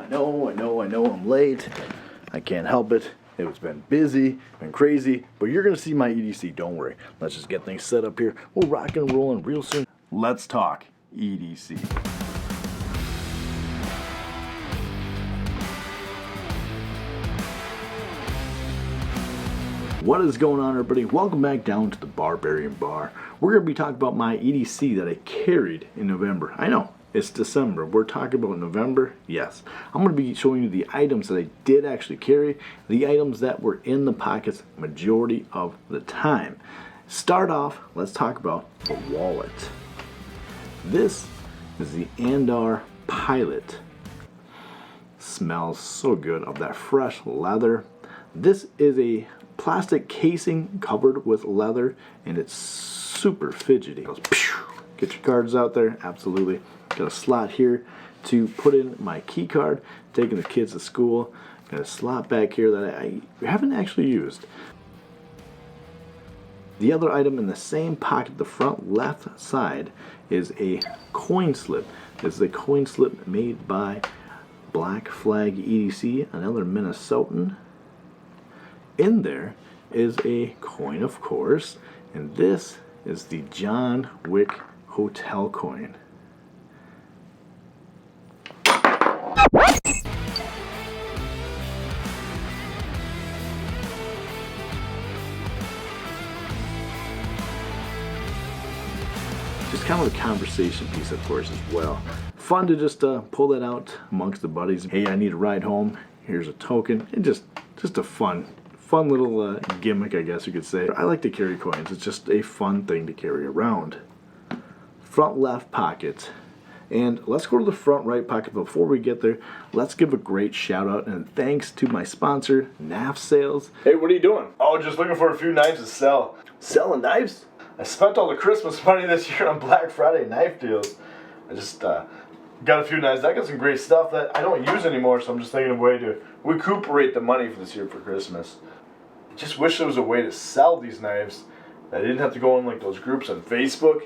know I'm late. I can't help it. It's been busy, been crazy, but you're going to see my EDC, don't worry. Let's just get things set up here. We'll rock and roll real soon. Let's talk EDC. What is going on, everybody? Welcome back down to the Barbarian Bar. We're going to be talking about my EDC that I carried in November. I know, it's December. We're talking about November? Yes. I'm going to be showing you the items that I did actually carry, the items that were in the pockets majority of the time. Start off, let's talk about the wallet. This is the Andar Pilot. Smells so good of that fresh leather. This is a plastic casing covered with leather, and it's super fidgety. Get your cards out there, absolutely. Got a slot here to put in my key card, taking the kids to school. Got a slot back here that I haven't actually used. The other item in the same pocket, the front left side, is a coin slip. This is a coin slip made by Black Flag EDC, another Minnesotan. In there is a coin, of course, and this is the John Wick Hotel coin. Just kind of a conversation piece, of course, as well. Fun to just pull that out amongst the buddies. Hey, I need a ride home. Here's a token. And just a fun little gimmick, I guess you could say. I like to carry coins. It's just a fun thing to carry around. Front left pocket. And let's go to the front right pocket. Before we get there, let's give a great shout out and thanks to my sponsor, NAF Sales. Hey, what are you doing? Oh, just looking for a few knives to sell. Selling knives? I spent all the Christmas money this year on Black Friday knife deals. I just got a few knives. I got some great stuff that I don't use anymore, so I'm just thinking of a way to recuperate the money for this year for Christmas. I just wish there was a way to sell these knives that I didn't have to go in like those groups on Facebook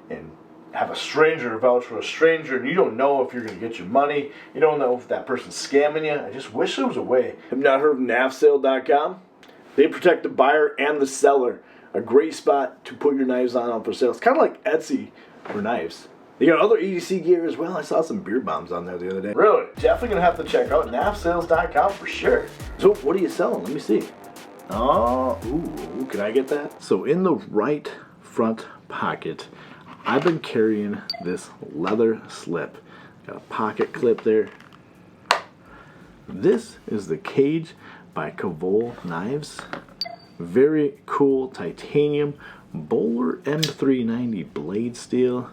and have a stranger vouch for a stranger, and you don't know if you're going to get your money. You don't know if that person's scamming you. I just wish there was a way. Have you not heard of nafsale.com? They protect the buyer and the seller. A great spot to put your knives on for sale. It's kind of like Etsy for knives. They got other EDC gear as well. I saw some beer bombs on there the other day. Really? Definitely going to have to check out nafsales.com for sure. So what are you selling? Let me see. Oh, ooh, can I get that? So in the right front pocket, I've been carrying this leather slip. Got a pocket clip there. This is the Cage by Cavol Knives. Very cool titanium Bowler M390 blade steel.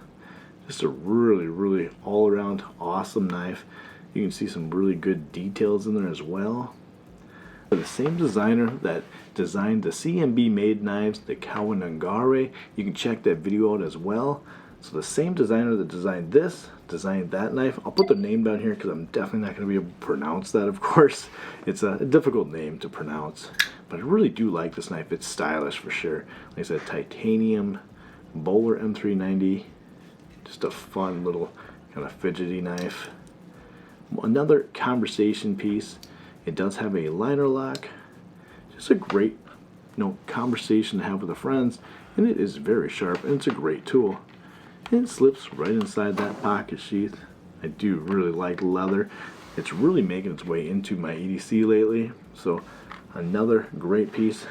Just a really all around awesome knife. You can see some really good details in there as well. The same designer that designed the CMB made knives, the Kawanangare, you can check that video out as well. So the same designer that designed this, designed that knife. I'll put the name down here because I'm definitely not going to be able to pronounce that, of course. It's a difficult name to pronounce. But I really do like this knife. It's stylish for sure. Like I said, titanium Bowler M390. Just a fun little kind of fidgety knife. Another conversation piece. It does have a liner lock. Just a great, conversation to have with the friends. And it is very sharp, and it's a great tool. And it slips right inside that pocket sheath. I do really like leather. It's really making its way into my EDC lately. So another great piece.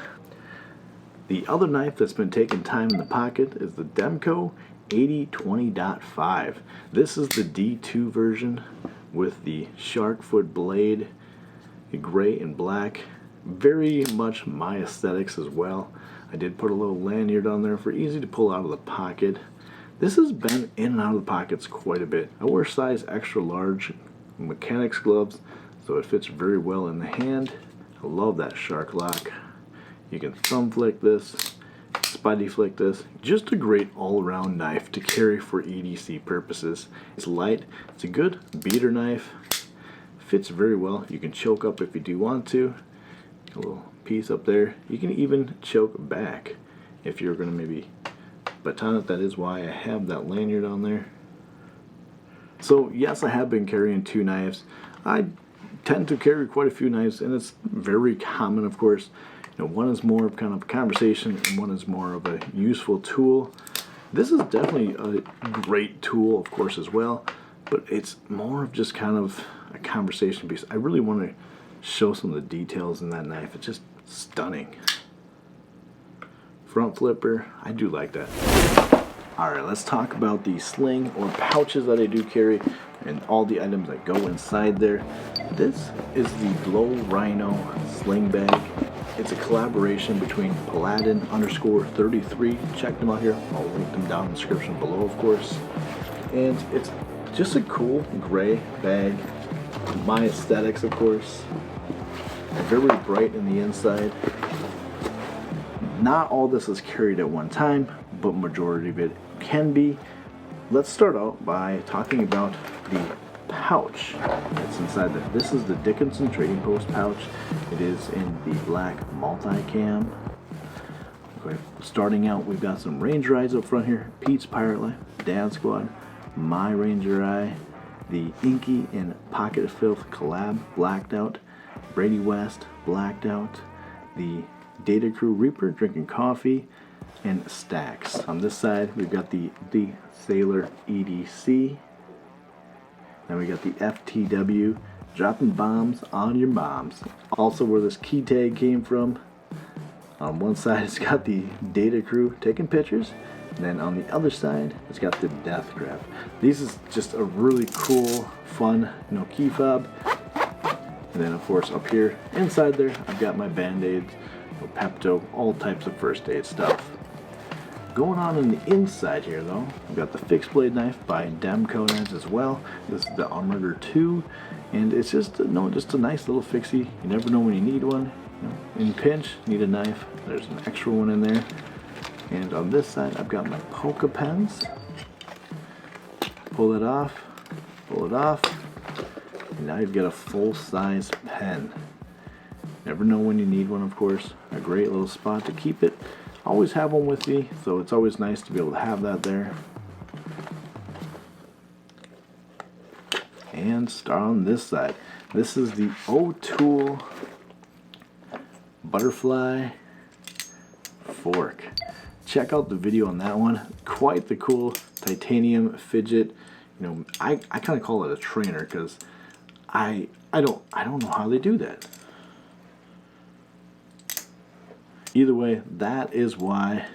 The other knife that's been taking time in the pocket is the Demco 8020.5. This is the D2 version with the shark foot blade, the gray and black. Very much my aesthetics as well. I did put a little lanyard on there for easy to pull out of the pocket. This has been in and out of the pockets quite a bit. I wear size extra large mechanics gloves, so it fits very well in the hand. I love that shark lock. You can thumb flick this, spidey flick this. Just a great all-around knife to carry for EDC purposes. It's light, it's a good beater knife, fits very well. You can choke up if you do want to. A little piece up there. You can even choke back if you're going to maybe baton it. That is why I have that lanyard on there. So yes, I have been carrying two knives. I tend to carry quite a few knives, and it's very common, of course. You know, one is more of kind of a conversation, and one is more of a useful tool. This is definitely a great tool, of course, as well, but it's more of just kind of a conversation piece. I really want to show some of the details in that knife. It's just stunning. Front flipper, I do like that. Alright, let's talk about the sling or pouches that I do carry and all the items that go inside there. This is the Glow Rhino sling bag. It's a collaboration between Paladin_33. Check them out here. I'll link them down in the description below, of course. And it's just a cool gray bag. My aesthetics, of course. Very bright in the inside. Not all this is carried at one time, but majority of it can be. Let's start out by talking about the pouch that's inside there. This is the Dickinson Trading Post pouch. It is in the black multicam. Okay, starting out, we've got some Ranger eyes up front here. Pete's Pirate Life, Dadsquad, My Ranger Eye, the Inky and Pocket Filth collab, blacked out. Brady West, blacked out. The Datacrew Reaper, drinking coffee, and Staxx. On this side, we've got the SaltySailorEdc. Then we got the FTW, dropping bombs on your moms. Also where this key tag came from. On one side, it's got the Datacrew taking pictures. And then on the other side, it's got the Death Grab. This is just a really cool, fun, key fob. And then of course up here, inside there, I've got my Band-Aids, Pepto, all types of first aid stuff. Going on the inside here though, I've got the fixed blade knife by Demco Knives as well. This is the Armorger 2, and it's just a nice little fixie. You never know when you need one. In pinch, need a knife. There's an extra one in there. And on this side, I've got my Polka pens. Pull it off, and now you've got a full-size pen. Never know when you need one, of course. A great little spot to keep it. Always have one with me, so it's always nice to be able to have that there. And start on this side. This is the O'Toole Butterfly Fork. Check out the video on that one. Quite the cool titanium fidget. I kind of call it a trainer because I don't know how they do that. Either way, that is why.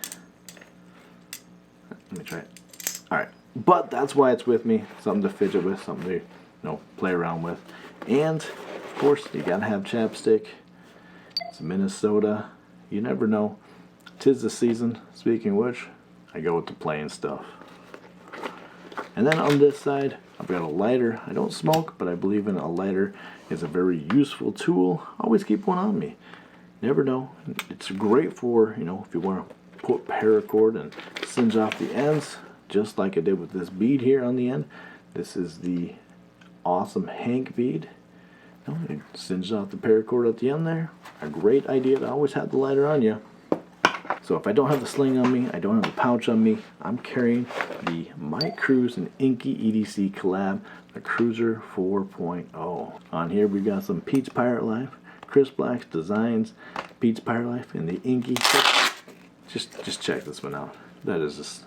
Let me try it. Alright. But that's why it's with me. Something to fidget with, something to play around with. And of course you gotta have chapstick. It's Minnesota. You never know. 'Tis the season. Speaking of which, I go with the plain stuff. And then on this side, I've got a lighter. I don't smoke, but I believe in a lighter is a very useful tool. Always keep one on me. Never know. It's great for, if you want to put paracord and singe off the ends, just like I did with this bead here on the end. This is the awesome Hank bead. It singes off the paracord at the end there. A great idea to always have the lighter on you. So if I don't have the sling on me, I don't have the pouch on me, I'm carrying the Mike Cruise and InkyEDC collab, the Cruiser 4.0. On here we've got some Pete's Pirate Life, Chris Black's Designs, Pete's Pirate Life, and the Inky. Just check this one out. That is just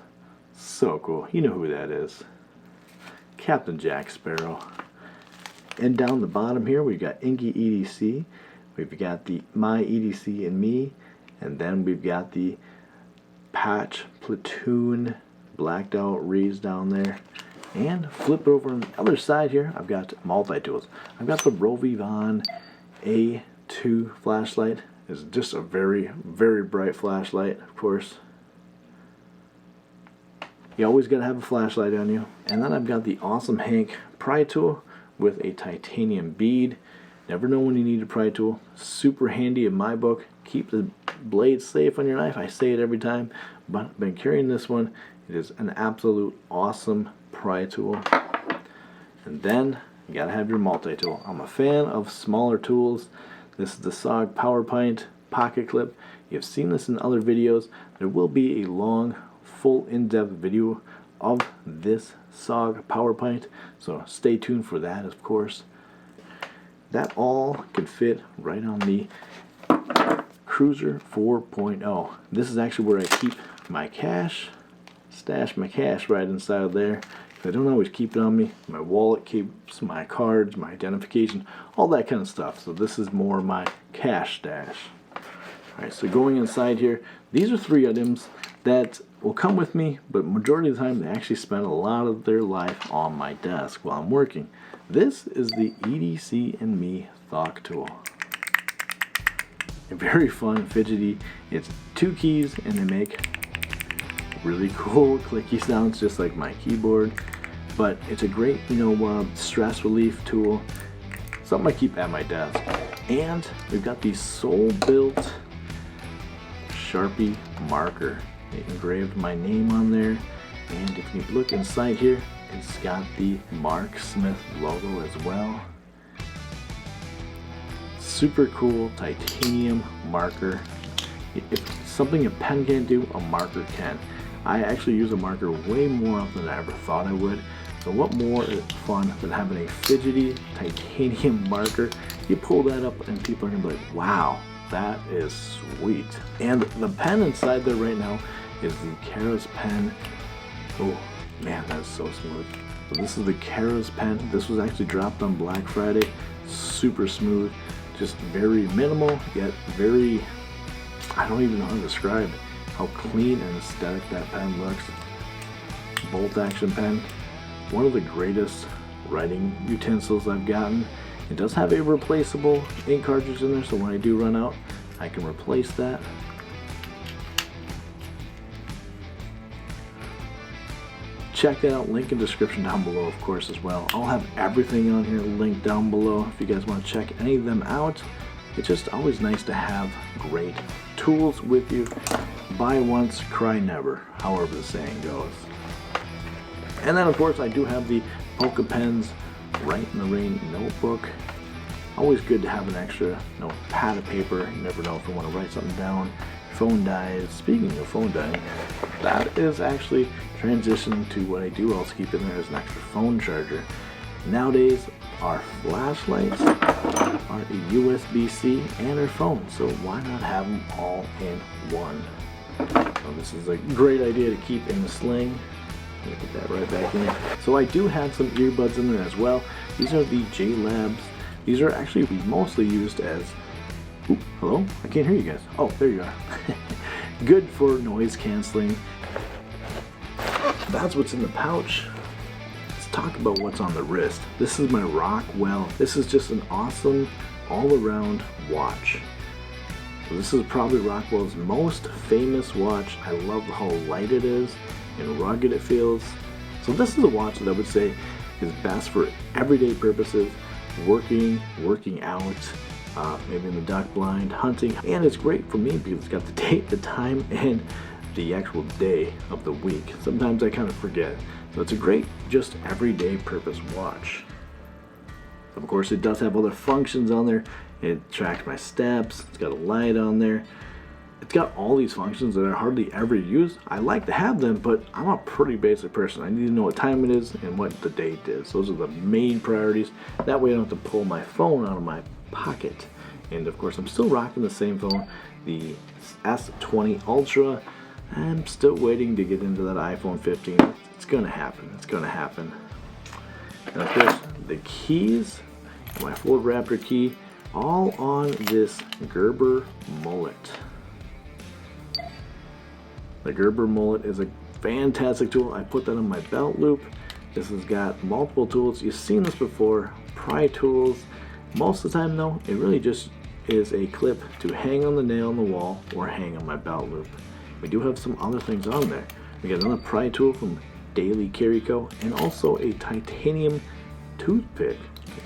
so cool. You know who that is. Captain Jack Sparrow. And down the bottom here we've got InkyEDC, we've got the MyEDC&Me, and then we've got the PatchPlatoon blacked out reeds down there. And flip it over on the other side here, I've got multi-tools. I've got the Rovivon A2 flashlight. It's just a very, very bright flashlight, of course. You always gotta have a flashlight on you. And then I've got the awesome Hank pry tool with a titanium bead. Never know when you need a pry tool. Super handy in my book. Keep the blade safe on your knife. I say it every time, but I've been carrying this one. It is an absolute awesome pry tool. And then you gotta have your multi-tool. I'm a fan of smaller tools. This is the SOG Power Pint pocket clip. You've seen this in other videos. There will be a long, full in-depth video of this SOG Power Pint, so stay tuned for that, of course. that all could fit right on the Cruiser 4.0. This is actually where I keep my cash, stash my cash right inside of there. I don't always keep it on me. My wallet keeps my cards, my identification, all that kind of stuff. So this is more my cash stash. Alright, so going inside here, these are 3 items that will come with me, but majority of the time they actually spend a lot of their life on my desk while I'm working. This is the EDC&Me Thok tool. A very fun, fidgety. It's 2 keys and they make really cool clicky sounds just like my keyboard. But it's a great, stress relief tool. Something I keep at my desk. And we've got the Soul Built Sharpie marker. It engraved my name on there. And if you look inside here, it's got the Mark Smith logo as well. Super cool titanium marker. If something a pen can't do, a marker can. I actually use a marker way more often than I ever thought I would. So what more is fun than having a fidgety titanium marker? You pull that up and people are gonna be like, wow, that is sweet. And the pen inside there right now is the Kara's pen. Oh man, that is so smooth. So this is the Kara's pen. This was actually dropped on Black Friday. Super smooth, just very minimal, yet very, I don't even know how to describe how clean and aesthetic that pen looks. Bolt action pen. One of the greatest writing utensils I've gotten. It does have a replaceable ink cartridge in there, so when I do run out, I can replace that. Check that out, link in the description down below of course as well. I'll have everything on here linked down below if you guys want to check any of them out. It's just always nice to have great tools with you. Buy once, cry never, however the saying goes. And then of course I do have the Polka Pens Write in the Rain notebook. Always good to have an extra pad of paper. You never know if you want to write something down. Phone dies. Speaking of phone dying, that is actually transitioning to what I do. I'll keep in there as an extra phone charger. Nowadays our flashlights are a USB-C and our phone, so why not have them all in one? So this is a great idea to keep in the Sling. Let me put that right back in there. So I do have some earbuds in there as well. These are the J-Labs. These are actually mostly used as, ooh, hello? I can't hear you guys. Oh, there you are. Good for noise canceling. That's what's in the pouch. Let's talk about what's on the wrist. This is my Rockwell. This is just an awesome all-around watch. So this is probably Rockwell's most famous watch. I love how light it is and rugged it feels. So this is a watch that I would say is best for everyday purposes, working out, maybe in the duck blind, hunting, and it's great for me because it's got the date, the time, and the actual day of the week. Sometimes I kind of forget. So it's a great, just everyday purpose watch. Of course, it does have other functions on there. It tracks my steps, it's got a light on there. It's got all these functions that I hardly ever use. I like to have them, but I'm a pretty basic person. I need to know what time it is and what the date is. Those are the main priorities. That way I don't have to pull my phone out of my pocket. And of course, I'm still rocking the same phone, the S20 Ultra. I'm still waiting to get into that iPhone 15. It's gonna happen. It's gonna happen. And of course, the keys, my Ford Raptor key, all on this Gerber mullet. The Gerber mullet is a fantastic tool. I put that on my belt loop. This has got multiple tools. You've seen this before, pry tools. Most of the time though, it really just is a clip to hang on the nail on the wall or hang on my belt loop. We do have some other things on there. We got another pry tool from Daily Carry Co. and also a titanium toothpick.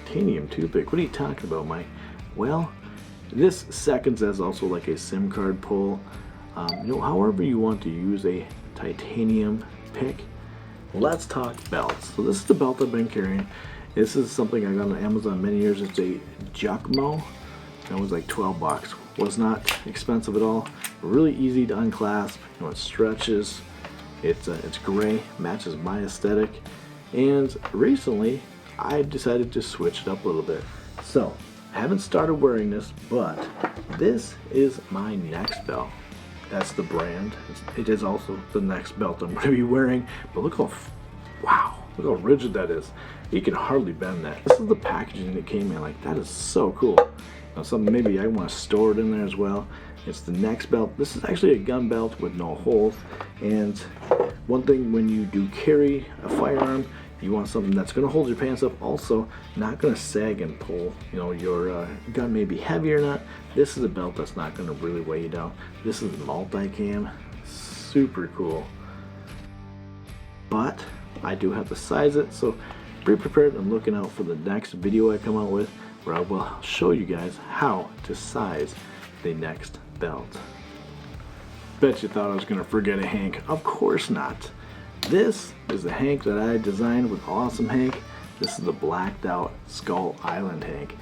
Titanium toothpick, what are you talking about, Mike? Well, this seconds as also like a SIM card pull. However you want to use a titanium pick. Let's talk belts. So this is the belt I've been carrying. This is something I got on Amazon many years. It's a Juckmo. That was like 12 bucks. Was not expensive at all. Really easy to unclasp. It stretches. It's gray, matches my aesthetic. And recently, I decided to switch it up a little bit. So I haven't started wearing this, but this is my next belt. That's the brand. It is also the next belt I'm going to be wearing. But look how, wow, look how rigid that is. You can hardly bend that. This is the packaging that came in. Like, that is so cool. Now, something maybe I want to store it in there as well. It's the next belt. This is actually a gun belt with no holes. And one thing, when you do carry a firearm, you want something that's going to hold your pants up, also not going to sag and pull. You know, your gun may be heavy or not. This is a belt that's not going to really weigh you down. This is multicam, super cool. But I do have to size it, so be prepared and looking out for the next video I come out with, where I will show you guys how to size the next belt. Bet you thought I was going to forget a Hank. Of course not. This is the Hank that I designed with Awesome Hank. This is the blacked out Skull Island Hank.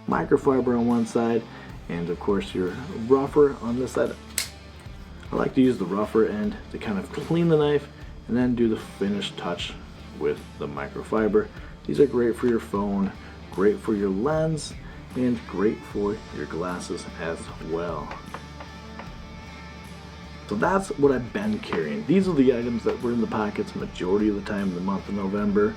Microfiber on one side, and of course your rougher on this side. I like to use the rougher end to kind of clean the knife and then do the finished touch with the microfiber. These are great for your phone, great for your lens, and great for your glasses as well. So that's what I've been carrying. These are the items that were in the pockets majority of the time in the month of November.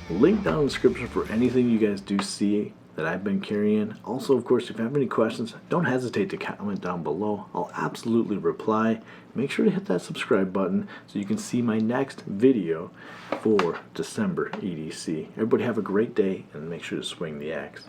Link down in the description for anything you guys do see that I've been carrying. Also, of course, if you have any questions, don't hesitate to comment down below. I'll absolutely reply. Make sure to hit that subscribe button so you can see my next video for December EDC. Everybody have a great day, and make sure to swing the axe.